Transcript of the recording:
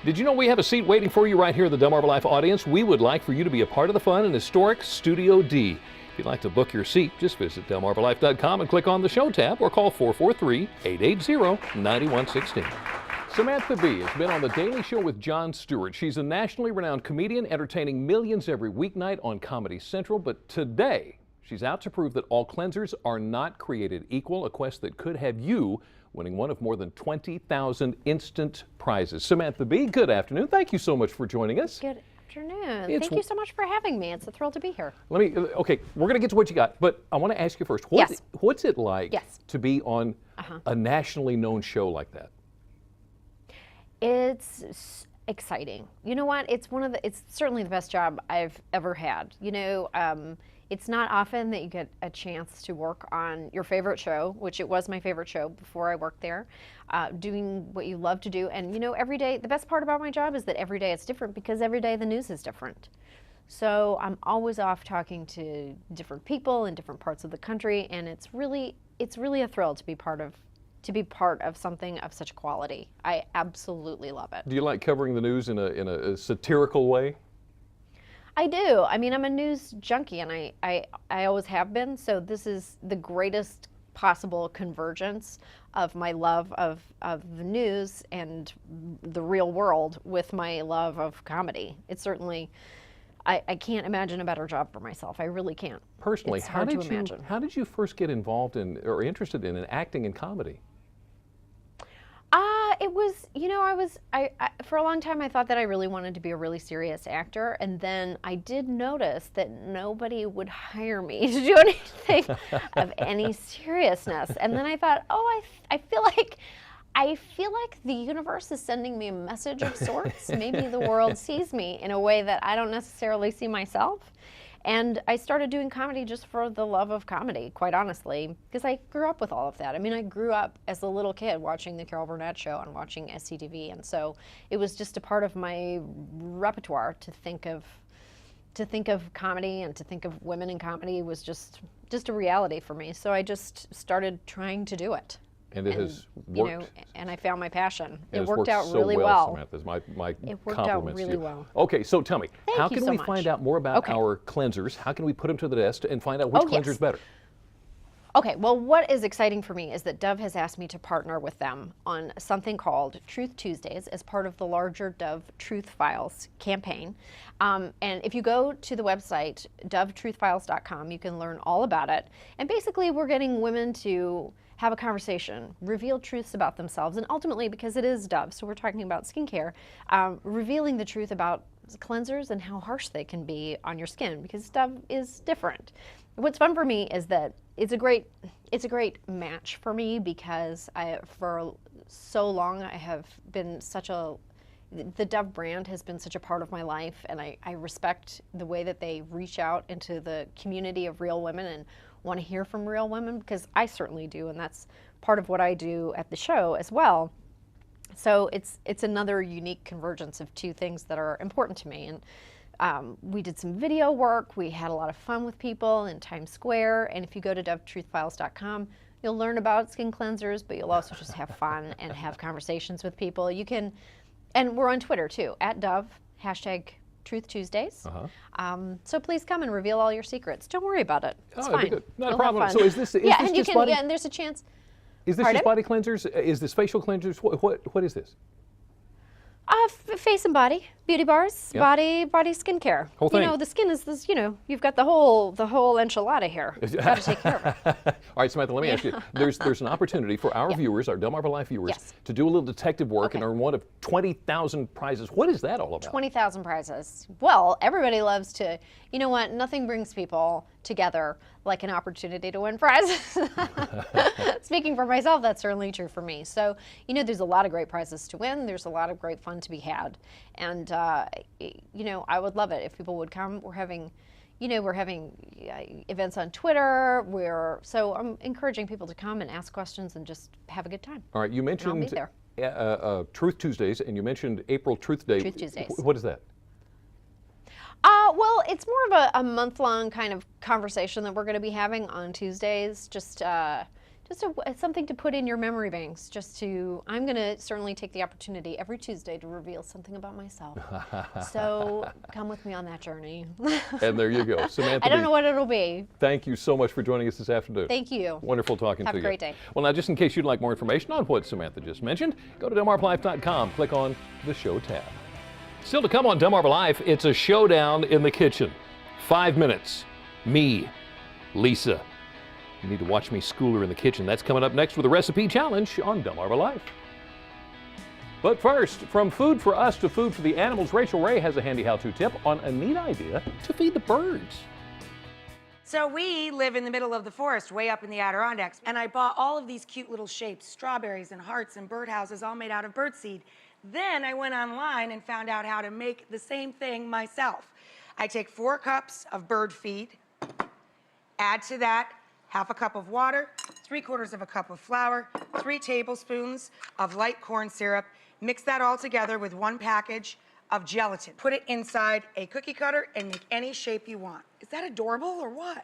Did you know we have a seat waiting for you right here in the Delmarva Life audience? We would like for you to be a part of the fun in historic Studio D. If you'd like to book your seat, just visit delmarvalife.com and click on the Show tab or call 443-880-9116. Samantha Bee has been on The Daily Show with Jon Stewart. She's a nationally renowned comedian entertaining millions every weeknight on Comedy Central. But today, she's out to prove that all cleansers are not created equal, a quest that could have you winning one of more than 20,000 instant prizes. Samantha Bee, good afternoon. Thank you so much for joining us. Good afternoon. Thank you so much for having me. It's a thrill to be here. Okay, we're going to get to what you got, but I want to ask you first. What's it like to be on a nationally known show like that? It's exciting. You know what? It's certainly the best job I've ever had. You know, it's not often that you get a chance to work on your favorite show, which it was my favorite show before I worked there, doing what you love to do. And you know, every day, the best part about my job is that every day it's different because every day the news is different. So I'm always off talking to different people in different parts of the country, and it's really a thrill to be part of something of such quality. I absolutely love it. Do you like covering the news in a satirical way? I do. I mean, I'm a news junkie, and I always have been, so this is the greatest possible convergence of my love of the news and the real world with my love of comedy. It's certainly, I can't imagine a better job for myself. I really can't. Personally, it's hard to imagine. How did you first get involved in or interested in acting and comedy? It was, you know, I for a long time I thought that I really wanted to be a really serious actor, and then I did notice that nobody would hire me to do anything of any seriousness. And then I thought, oh, I feel like the universe is sending me a message of sorts. Maybe the world sees me in a way that I don't necessarily see myself. And I started doing comedy just for the love of comedy, quite honestly, because I grew up with all of that. I mean, I grew up as a little kid watching the Carol Burnett Show and watching SCTV, and so it was just a part of my repertoire to think of comedy, and to think of women in comedy was just a reality for me. So I just started trying to do it. And it has worked. You know, and I found my passion. It worked out so really well. Samantha, my it worked compliments out really to you. well. Okay, so tell me, how can we much. find out more about our cleansers? How can we put them to the test and find out which cleanser is better? Okay, well, what is exciting for me is that Dove has asked me to partner with them on something called Truth Tuesdays as part of the larger Dove Truth Files campaign. And if you go to the website, dovetruthfiles.com, you can learn all about it. And basically, we're getting women to have a conversation, reveal truths about themselves, and ultimately, because it is Dove, so we're talking about skincare, revealing the truth about cleansers and how harsh they can be on your skin, because Dove is different. What's fun for me is that it's a great match for me, because for so long I have been the Dove brand has been such a part of my life, and I respect the way that they reach out into the community of real women and want to hear from real women, because I certainly do, and that's part of what I do at the show as well. So it's another unique convergence of two things that are important to me. And we did some video work. We had a lot of fun with people in Times Square. And if you go to dovetruthfiles.com, you'll learn about skin cleansers, but you'll also just have fun and have conversations with people. You can, and we're on Twitter too, @Dove, #Truth Tuesdays. So please come and reveal all your secrets. Don't worry about it. It's fine. Good. Not a problem. So is this and just body? Yeah, and there's a chance. Is this just body cleansers? Is this facial cleansers? What is this? Face and body, beauty bars, body skincare. Whole thing. You know, the skin is this. You know, you've got the whole enchilada here. You've got to take care of it. All right, Samantha, let me ask you. There's an opportunity for our viewers, our Delmarva Life viewers, to do a little detective work and earn one of 20,000 prizes. What is that all about? 20,000 prizes. Well, everybody loves to. You know what? Nothing brings people together like an opportunity to win prizes. Speaking for myself, that's certainly true for me. So, you know, there's a lot of great prizes to win. There's a lot of great fun to be had. And, you know, I would love it if people would come. We're having events on Twitter. So I'm encouraging people to come and ask questions and just have a good time. All right, you mentioned Truth Tuesdays, and you mentioned April Truth Day. Truth Tuesdays. What is that? Well, it's more of a month-long kind of conversation that we're going to be having on Tuesdays, just just something to put in your memory banks. I'm going to certainly take the opportunity every Tuesday to reveal something about myself. So come with me on that journey. And there you go. Samantha I don't Bee, know what it'll be. thank you so much for joining us this afternoon. Thank you. Wonderful talking to you. Have a great day. Well, now, just in case you'd like more information on what Samantha just mentioned, go to DelmarVaLife.com, click on the Show tab. Still to come on Delmarva Life, it's a showdown in the kitchen. 5 minutes. Me, Lisa. You need to watch me school her in the kitchen. That's coming up next with a recipe challenge on Delmarva Life. But first, from food for us to food for the animals, Rachel Ray has a handy how-to tip on a neat idea to feed the birds. So we live in the middle of the forest, way up in the Adirondacks, and I bought all of these cute little shapes, strawberries and hearts and birdhouses, all made out of birdseed. Then I went online and found out how to make the same thing myself. I take 4 cups of bird feed, add to that half a cup of water, 3/4 of a cup of flour, 3 tablespoons of light corn syrup. Mix that all together with 1 package of gelatin. Put it inside a cookie cutter and make any shape you want. Is that adorable or what?